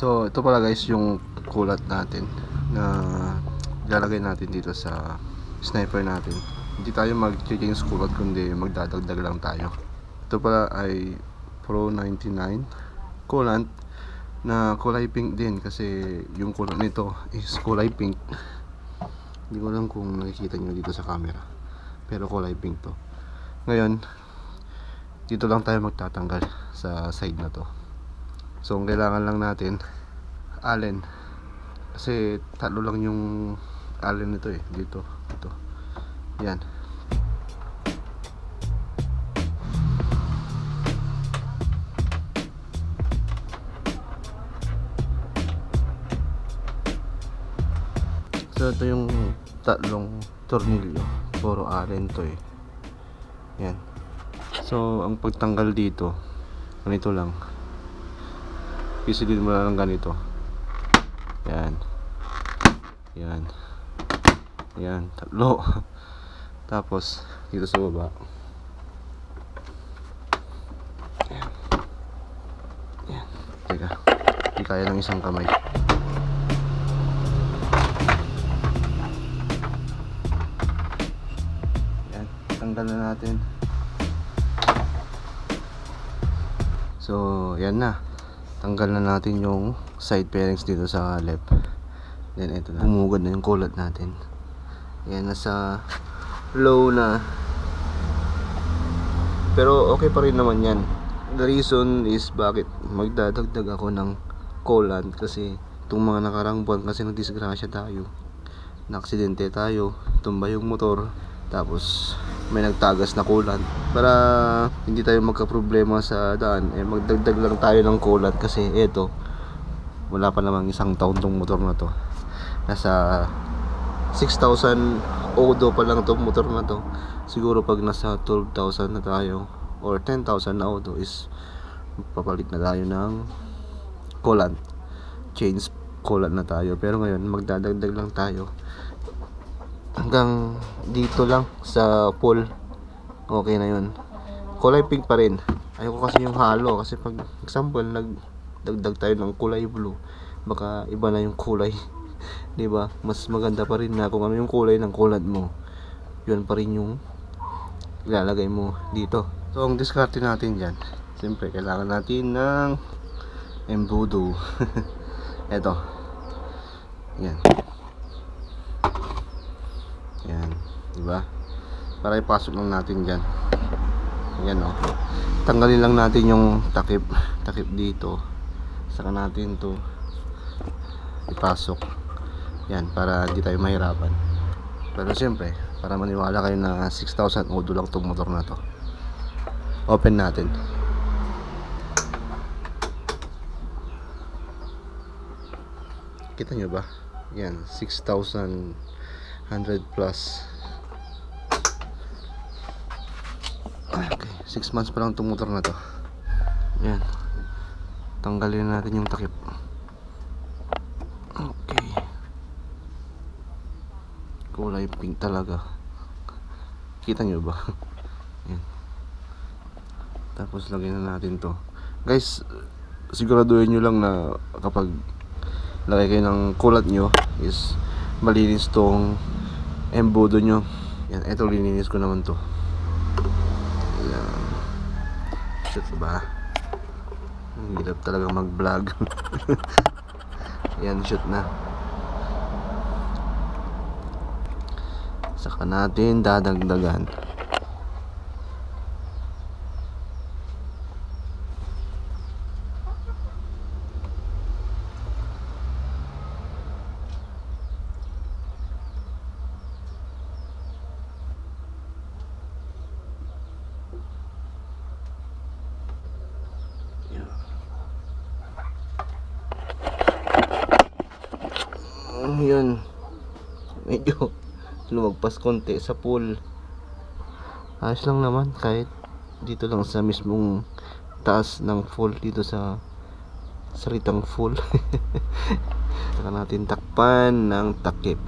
So ito pala guys yung kulat natin na ilalagay natin dito sa sniper natin. Hindi tayo mag-change kulat kundi magdadagdag lang tayo. Ito pala ay Pro 99 coolant na kulay pink din kasi yung coolant nito is kulay pink. Hindi ko alam kung nakikita nyo dito sa camera, pero kulay pink to. Ngayon dito lang tayo magtatanggal sa side na to. So ang kailangan lang natin allen, kasi tatlo lang yung allen nito dito. Yan. So ito yung tatlong tornilyo, puro allen to yan. So ang pagtanggal dito ganito lang, pisilin mo lang ganito. Yan, tatlo. Tapos dito sa baba yan. Teka, hindi kaya ng isang kamay. Yan, tanggal na natin. So yan na, tanggal na natin yung side bearings dito sa left. Then ito na, bumugad na yung kulat natin. Yan, nasa low na, pero okay pa rin naman yan. The reason is bakit magdadagdag ako ng coolant, kasi itong mga nakarang buwan kasi nagdisgrasya tayo, na-aksidente tayo, tumba yung motor, tapos may nagtagas na coolant. Para hindi tayo magka-problema sa daan, magdagdag lang tayo ng coolant, kasi eto, wala pa namang isang taon tong motor na to. Nasa 6,000 odo pa lang tong motor na to. Siguro pag nasa 12,000 na tayo or 10,000 na odo is papalit na tayo ng coolant, change coolant na tayo. Pero ngayon magdadagdag lang tayo hanggang dito lang sa pool. Okay na yun. Kulay pink pa rin. Ayoko kasi yung halo, kasi pag example nagdagdag tayo ng kulay blue, baka iba na yung kulay. Diba? Mas maganda pa rin na kung ano yung kulay ng coolant mo, yun pa rin yung ilalagay mo dito. So ang diskarte natin dyan, siyempre kailangan natin ng embudo. Eto, yan, diba? Para ipasok lang natin dyan. Yan tanggalin lang natin yung takip dito, saka natin to ipasok. Yan, para hindi tayo mahirapan. Pero siyempre, para maniwala kayo na 6,000 odo lang itong motor na to, open natin. Kita nyo ba? Yan, 6,100 plus. Okay, 6 months pa lang itong motor na to. Yan, tanggalin natin yung takip. Okay, kulay pink talaga. Kita nyo ba? Yan. Tapos lagyan na natin to. Guys, siguraduhin nyo lang na kapag lagay kayo ng kulat nyo is malinis tong embudo nyo. Yan, eto lininis ko naman to. Yan. Shoot ba? Ang hirap talaga mag vlog. Yan, shoot na. Saka natin dadagdagan. Yun, medyo lumagpas konti sa pool. Ayos lang naman, kahit dito lang sa mismong taas ng fall, dito sa salitang fall. Saka natin takpan ng takip.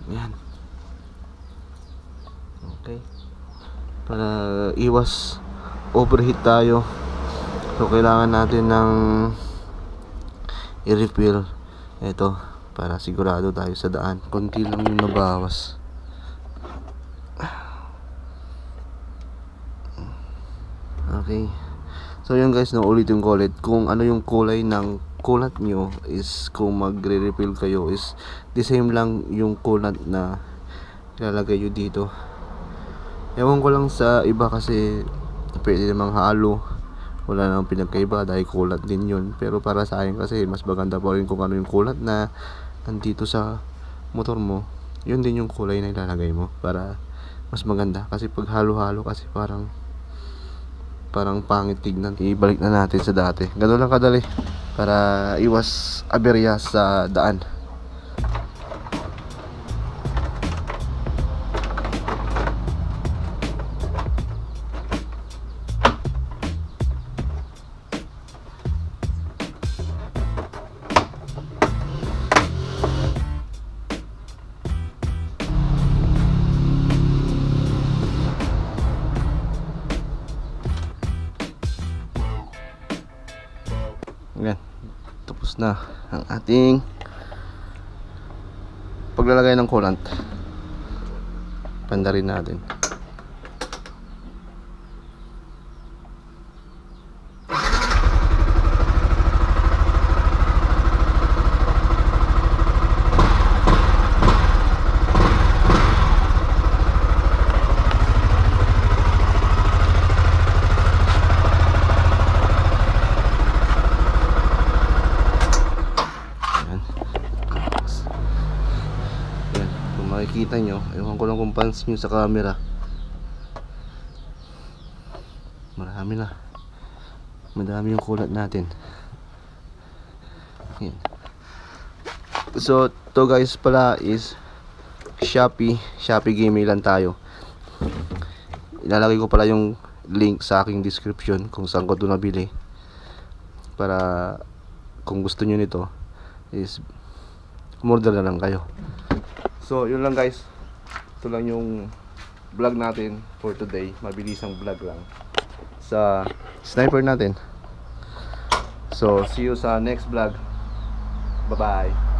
Yan. Okay. para iwas overheat tayo. So kailangan natin ng i-refill ito para sigurado tayo sa daan. Konti lang yung nabawas. Okay. So yun guys, ulitin ko ulit kung ano yung kulay ng kulat nyo is kung magre-refill kayo is the same lang yung kulat na ilalagay nyo dito. Ewan ko lang sa iba kasi pwede namang halo, wala namang pinagkaiba dahil kulat din yun. Pero para sa akin kasi mas maganda pa rin kung ano yung kulat na nandito sa motor mo, yun din yung kulay na ilalagay mo para mas maganda. Kasi pag halo-halo kasi parang pangit tignan. Ibalik na natin sa dati. Ganun lang kadali para iwas aberya sa daan. Ayan, tapos na ang ating paglalagay ng coolant. Panda rin natin. Makikita nyo, ewan ko lang kung pans nyo sa camera, madami yung kulat natin. Yan. So to guys pala is Shopee Gmail lang tayo. Ilalagay ko pala yung link sa aking description kung saan ko ito nabili, para kung gusto nyo nito is umorder na lang kayo. So yun lang guys, ito lang yung vlog natin for today. Mabilisang vlog lang sa sniper natin. So see you sa next vlog. Bye bye.